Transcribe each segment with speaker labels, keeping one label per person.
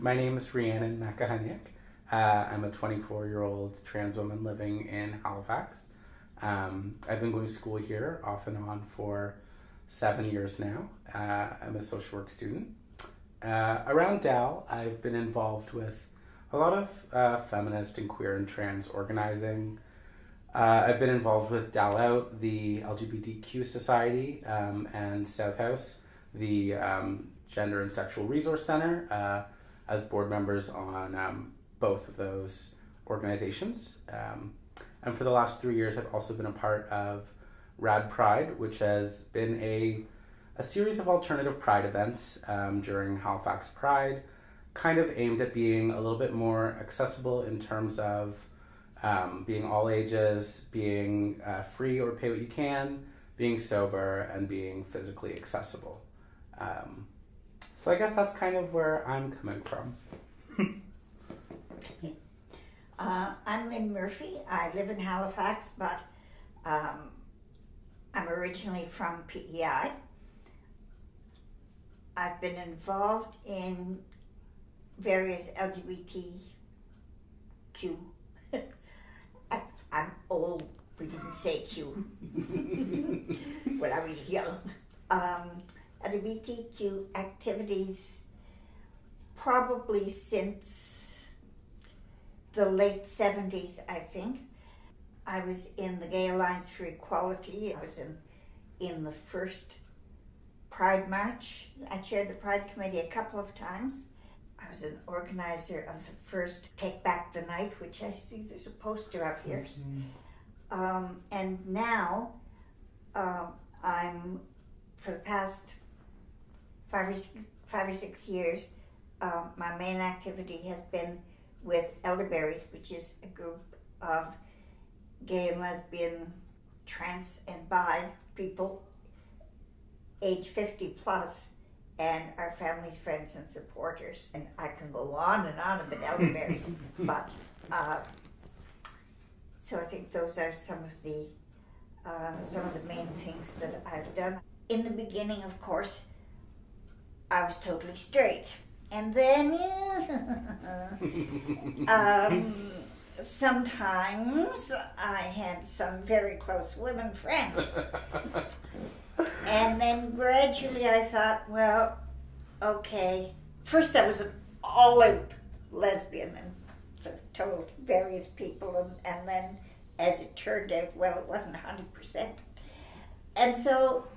Speaker 1: My name is Rhiannon Makohoniuk. I'm a 24-year-old trans woman living in Halifax. I've been going to school here off and on for 7 years now. I'm a social work student. Around DAL, I've been involved with a lot of feminist and queer and trans organizing. I've been involved with DAL Out, the LGBTQ Society, and South House, the Gender and Sexual Resource Center, as board members on both of those organizations. And for the last 3 years, I've also been a part of Rad Pride, which has been a series of alternative pride events during Halifax Pride, kind of aimed at being a little bit more accessible in terms of being all ages, being free or pay what you can, being sober, and being physically accessible. So I guess that's kind of where I'm coming from.
Speaker 2: I'm Lynn Murphy. I live in Halifax, but I'm originally from PEI. I've been involved in various LGBTQ. I'm old, we didn't say Q when I was young. LGBTQ activities probably since the late 70s, I think. I was in the Gay Alliance for Equality. I was in the first Pride March. I chaired the Pride Committee a couple of times. I was an organizer of the first Take Back the Night, which I see there's a poster of here. Mm-hmm. And now I'm, for the past 5 or 6 years, my main activity has been with Elderberries, which is a group of gay and lesbian, trans and bi people age 50 plus, and our families, friends, and supporters. And I can go on about Elderberries, but so I think those are some of the main things that I've done. In the beginning, of course, I was totally straight, and then sometimes I had some very close women friends. And then gradually I thought, well, okay. First I was an all-out lesbian and so told various people, and then as it turned out, well, it wasn't 100%. And so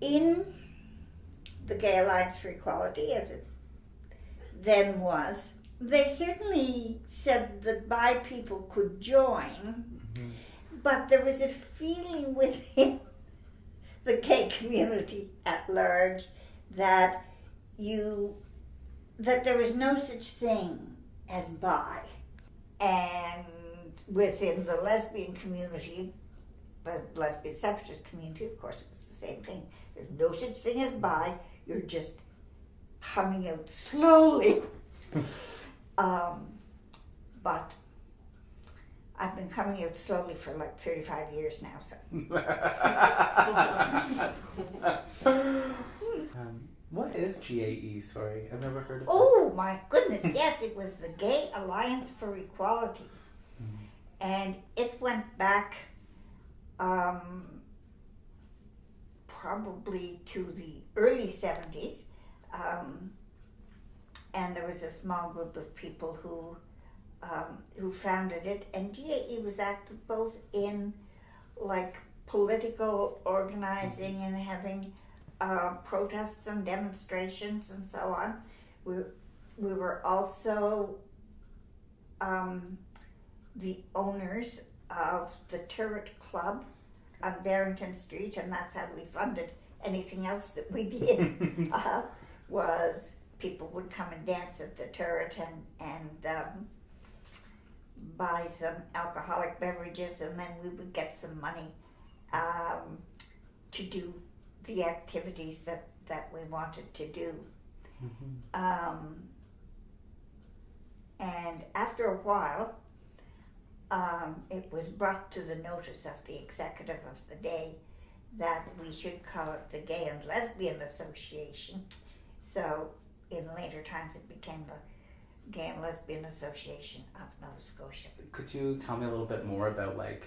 Speaker 2: in the Gay Alliance for Equality, as it then was, they certainly said that bi people could join, mm-hmm. But there was a feeling within the gay community at large that there was no such thing as bi. And within the lesbian community, the lesbian suffragist community, of course, it was the same thing. There's no such thing as bi. You're just coming out slowly. But I've been coming out slowly for like 35 years now, so.
Speaker 1: What is GAE? Sorry, I've never heard of it.
Speaker 2: Oh my goodness, yes, it was the Gay Alliance for Equality. Mm-hmm. And it went back probably to the early 70s. And there was a small group of people who founded it, and GAE was active both in like political organizing and having protests and demonstrations and so on. We were also the owners of the Turret Club on Barrington Street, and that's how we funded anything else that we did. Was people would come and dance at the Turret and buy some alcoholic beverages, and then we would get some money to do the activities that we wanted to do. Mm-hmm. And after a while, it was brought to the notice of the executive of the day that we should call it the Gay and Lesbian Association. So in later times it became the Gay and Lesbian Association of Nova Scotia.
Speaker 1: Could you tell me a little bit more about like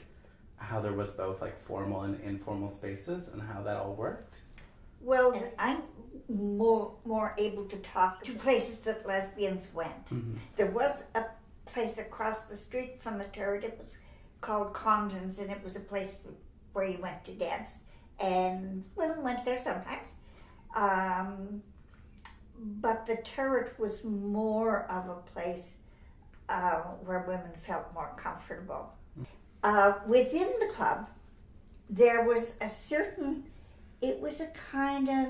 Speaker 1: how there was both like formal and informal spaces and how that all worked?
Speaker 2: Well, and I'm more able to talk to places that lesbians went.
Speaker 1: Mm-hmm.
Speaker 2: There was a place across the street from the turret. It was called Condon's, and it was a place where you went to dance, and women went there sometimes. But the turret was more of a place where women felt more comfortable. Within the club, there was a certain, it was a kind of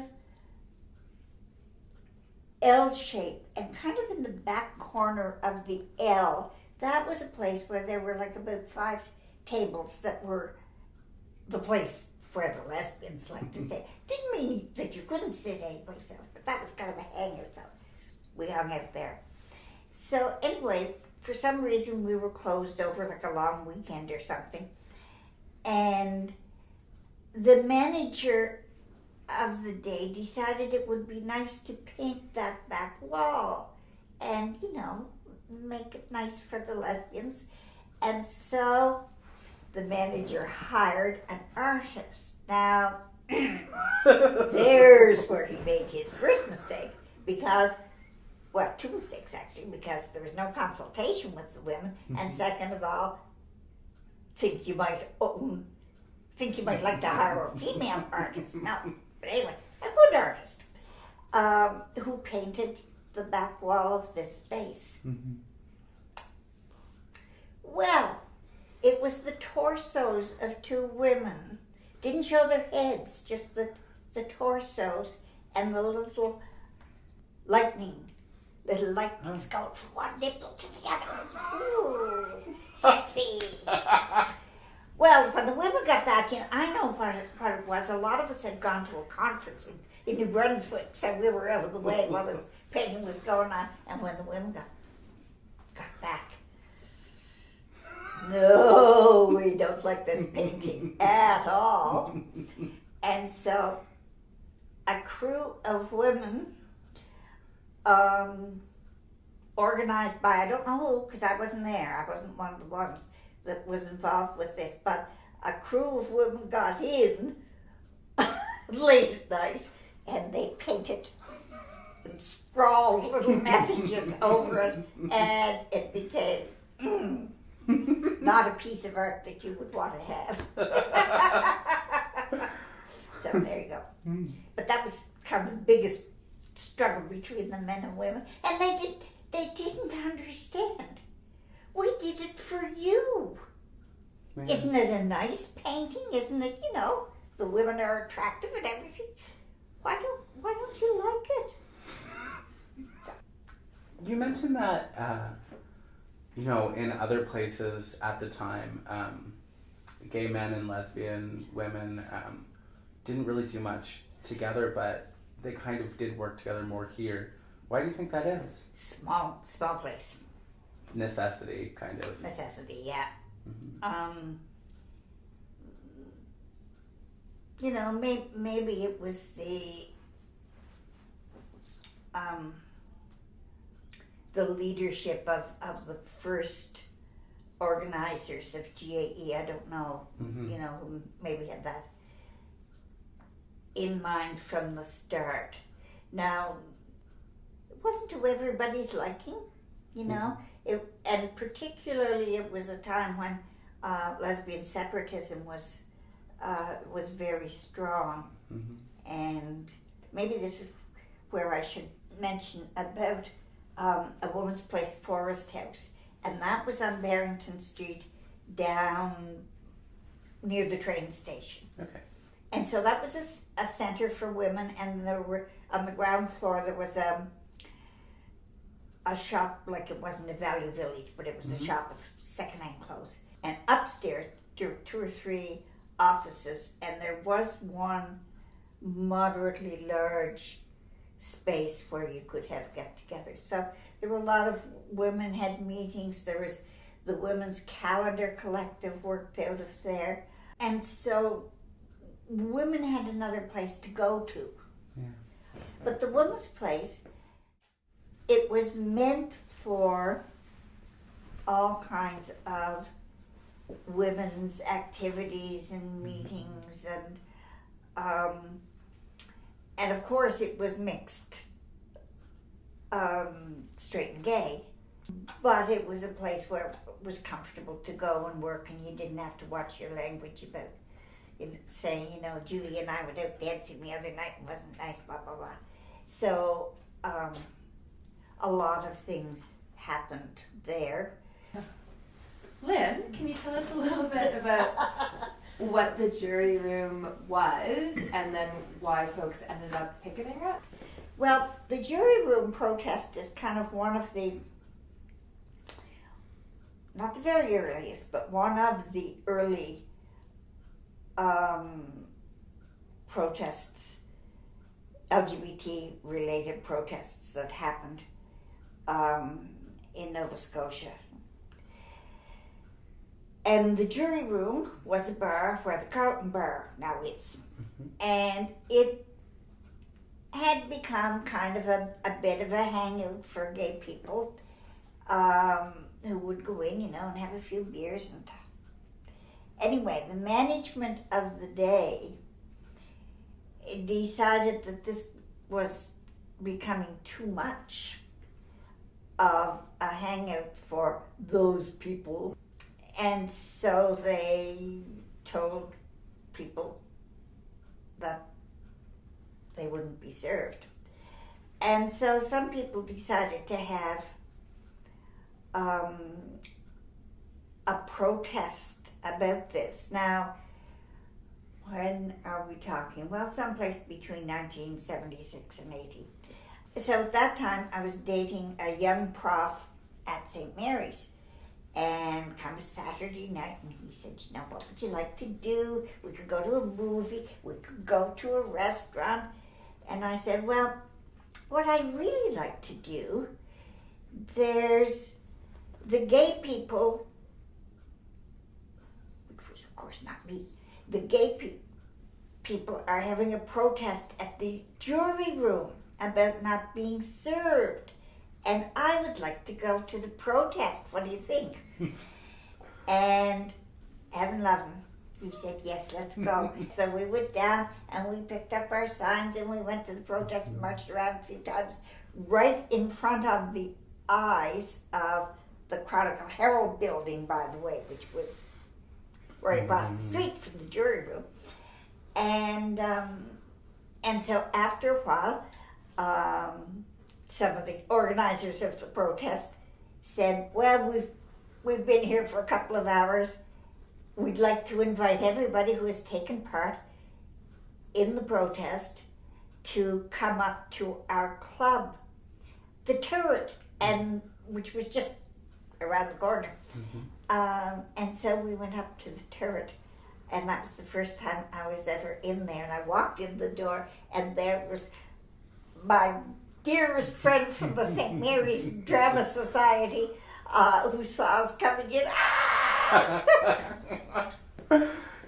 Speaker 2: L shape, and kind of in the back corner of the L, that was a place where there were like about 5 tables that were the place where the lesbians like to say. Didn't mean that you couldn't sit anyplace else, but that was kind of a hangout, so we hung out there. So anyway, for some reason we were closed over like a long weekend or something, and the manager of the day decided it would be nice to paint that back wall and, you know, make it nice for the lesbians. And so the manager hired an artist. Now, there's where he made his first mistake, because, well, 2 mistakes actually, because there was no consultation with the women, and second of all, think you might like to hire a female artist. No, but anyway, a good artist who painted the back wall of this space.
Speaker 1: Mm-hmm.
Speaker 2: Well, it was the torsos of 2 women. Didn't show their heads, just the torsos and the little lightnings going from one nipple to the other. Ooh, sexy. Well, when the women got back in, I know what it was. A lot of us had gone to a conference in New Brunswick, so we were out of the way while this painting was going on. And when the women got back, no, we don't like this painting at all. And so a crew of women, organized by, I don't know who, because I wasn't there, I wasn't one of the ones that was involved with this, but a crew of women got in late at night, and they painted and scrawled little messages over it, and it became not a piece of art that you would want to have. So there you go. But that was kind of the biggest struggle between the men and women, and they didn't understand. We did it for you. Man. Isn't it a nice painting? Isn't it, you know, the women are attractive and everything. Why don't you like it?
Speaker 1: You mentioned that, you know, in other places at the time, gay men and lesbian women didn't really do much together, but they kind of did work together more here. Why do you think that is?
Speaker 2: Small place.
Speaker 1: Necessity, kind of.
Speaker 2: Necessity, yeah.
Speaker 1: Mm-hmm.
Speaker 2: You know, maybe it was the leadership of the first organizers of GAE. I don't know, you know, who maybe had that in mind from the start. Now, it wasn't to everybody's liking, you know. And particularly it was a time when lesbian separatism was very strong. And maybe this is where I should mention about a woman's place, Forest House, and that was on Barrington Street down near the train station.
Speaker 1: Okay.
Speaker 2: And so that was a center for women, and there were, on the ground floor there was a shop, like it wasn't a Value Village, but it was a shop of secondhand clothes. And upstairs, 2 or 3 offices, and there was one moderately large space where you could have get-togethers. So there were a lot of women had meetings. There was the Women's Calendar Collective worked out of there. And so women had another place to go to.
Speaker 1: Yeah.
Speaker 2: But the women's place it was meant for all kinds of women's activities and meetings, and of course it was mixed, straight and gay, but it was a place where it was comfortable to go and work, and you didn't have to watch your language about saying, Julie and I were out dancing the other night, it wasn't nice, blah, blah, blah. So a lot of things happened there.
Speaker 3: Lynn, can you tell us a little bit about what the jury room was and then why folks ended up picketing it?
Speaker 2: Well, the jury room protest is kind of one of the, not the very earliest, but one of the early protests, LGBT-related protests that happened in Nova Scotia. And the jury room was a bar where the Carlton Bar now is. And it had become kind of a bit of a hangout for gay people who would go in, and have a few beers. And anyway, the management of the day decided that this was becoming too much of a hangout for those people. And so they told people that they wouldn't be served. And so some people decided to have a protest about this. Now, when are we talking? Well, someplace between 1976 and 80. So at that time, I was dating a young prof at St. Mary's. And come Saturday night, and he said, what would you like to do? We could go to a movie, we could go to a restaurant. And I said, well, what I'd really like to do, there's the gay people, which was of course not me, the gay people are having a protest at the jury room about not being served. And I would like to go to the protest. What do you think? And heaven love him, he said, yes, let's go. So we went down and we picked up our signs and we went to the protest and marched around a few times right in front of the eyes of the Chronicle Herald building, by the way, which was right across the street from the jury room. And so after a while, some of the organizers of the protest said, well, we've been here for a couple of hours. We'd like to invite everybody who has taken part in the protest to come up to our club, the Turret, and which was just around the corner. And so we went up to the Turret, and that was the first time I was ever in there. And I walked in the door, and there was my dearest friend from the St. Mary's Drama Society who saw us coming in.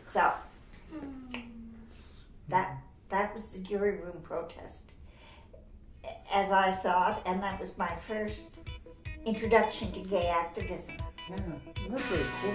Speaker 2: So that was the jury room protest as I saw it, and that was my first introduction to gay activism.
Speaker 1: Yeah, that's really cool.